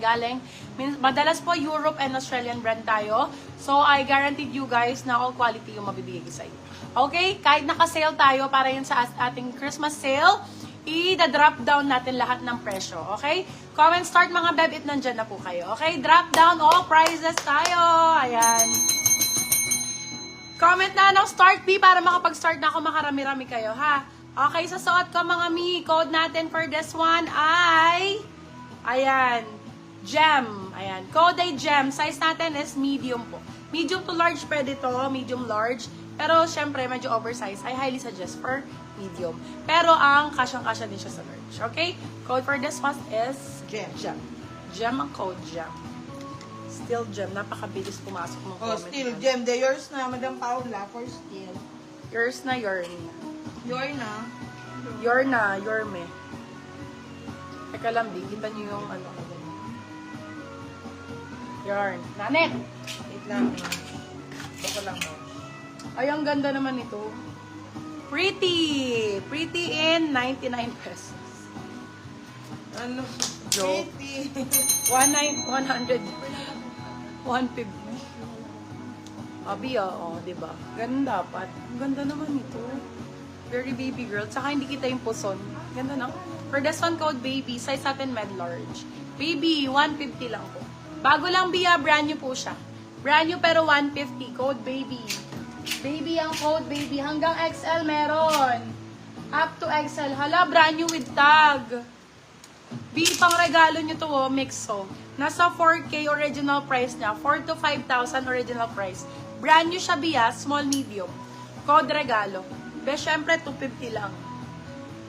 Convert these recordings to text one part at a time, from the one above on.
galing. Madalas po Europe and Australian brand tayo. So, I guaranteed you guys na all quality yung mabibigay ko sa inyo. Okay? Kahit naka-sale tayo para yun sa ating Christmas sale, i-drop down natin lahat ng presyo. Okay? Comment start mga beb, it nandyan na po kayo. Okay? Drop down all prices tayo. Ayan. Comment na ng start B para makapag-start na ako, makarami-rami kayo, ha? Okay, sa suot ko mga mi, code natin for this one ay, ayan, gem. Ayan, code ay gem. Size natin is medium po. Medium to large pwede to, medium large. Pero syempre, medyo oversized. I highly suggest for medium. Pero ang kasyang-kasya din siya sa large. Okay? Code for this one is Gem. Gem. Gem ang code, gem. Still gem. Napakabilis pumasok ng comment. Still na. gem. The yours na, Madam Paula, for still. Yours na, yours. Your na. Your na, your me. Teka lang, di. Kita nyo yung ano. Yarn. Nanet! Wait lang. Baka lang mo. Ay, ang ganda naman ito. Pretty! Pretty in 99 pesos. Ano? Joke. Pretty. 100. 150. Abi, oo, diba? Ganun dapat. Ang ganda naman ito. Very baby girl. Tsaka hindi kita yung puson. Ganda na. For this one code baby, size natin med large. Baby, 150 lang po. Bago lang Bia, brand new po siya. Brand new pero 150. Code baby. Baby ang code baby. Hanggang XL meron. Up to XL. Hala, brand new with tag. B, pang regalo nyo to, oh, mix, oh. Nasa 4K original price niya. 4 to 5,000 original price. Brand new siya, Bia. Small, medium. Code regalo. Be, syempre, 250 lang.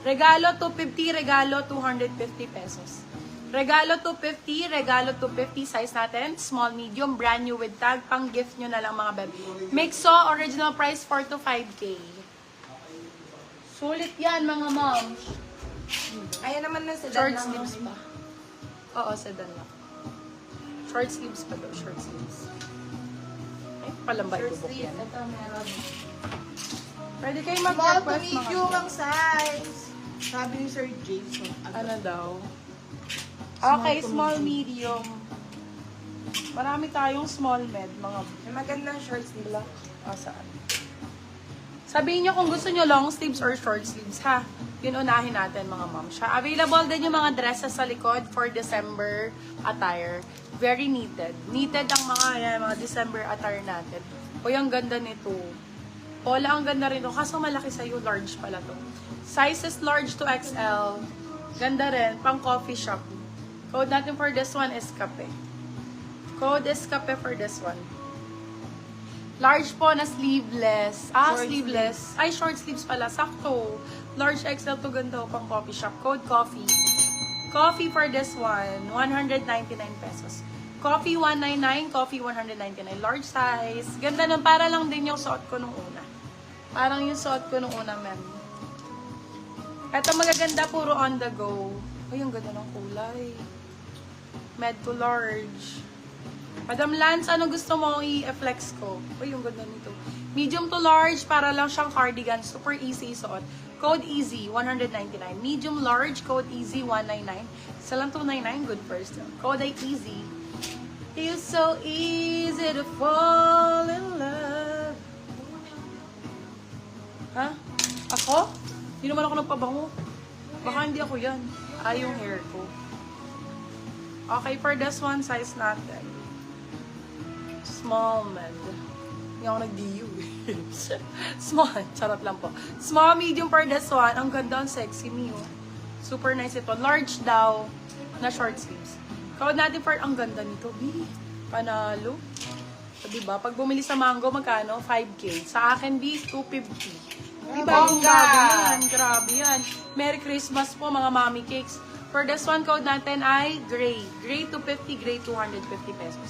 Regalo, 250. Regalo, 250 pesos. Regalo, 250. Regalo, 250. Size natin, small, medium. Brand new with tag. Pang gift nyo na lang, mga baby. Mixo, original price, 4 to 5K. Sulit yan, mga moms. Ayan naman na sila. Short sleeves pa. Oo, sedan lang. Short sleeves pa daw, short sleeves. Ay, palang ba Short ibubok sleeve. yan? Ito meron. Pwede kayo Small to mag-request medium mga ang size. Sabi ni Sir Jason. ano daw? Small Okay, to small, medium. Marami tayong small med, mga May magandang short sleeve lang. saan. Sabihin nyo kung gusto nyo long sleeves or short sleeves, ha? Yun unahin natin, mga ma'am. Siya. Available din yung mga dresses sa likod for December attire. Very needed. Needed ang mga December attire natin. O, yung ganda nito. Ola, ang ganda rin ito. Kaso malaki sa'yo, large pala to. Sizes large to XL. Ganda rin. Pang coffee shop. Code natin for this one is Cafe. Code is Cafe for this one. Large po na sleeveless. Short Sleeveless. Ay, short sleeves pala. Sakto. Large XL to ganda. Pang coffee shop. Code coffee. Coffee for this one. 199 pesos. Coffee 199. Coffee 199. Large size. Ganda nun. Para lang din yung suot ko nung una. Parang yung suot ko nung una, ma'am. Ito magaganda. Puro on the go. Ay, ang ganda ng kulay. Med to large. Madam Lance, ano gusto mo i-flex ko? Uy, yung ganda nito. Medium to large, para lang siyang cardigan. Super easy suot. Code EASY, 199. Medium large, code EASY, 199. Isa lang 299, good first. Code ay EASY. It's so easy to fall in love. Ha? Ako? Hindi naman ako nagpabango. Baka hindi ako yan. Yung hair ko. Okay, for this one, size natin. Small med. Hindi ako nag-DU. Small. Charot lang po. Small, medium for this one. Ang ganda, ang sexy niyo. Super nice ito. Large daw na short sleeves. Code natin for ang ganda nito. B, panalo. So, diba? Pag bumili sa Mango, magkano? 5K. Sa akin, B, 250. Diba? Yung bago yan. Grabe yan. Merry Christmas po, mga mommy cakes. For this one, code natin ay gray. Gray 250, gray 250 pesos.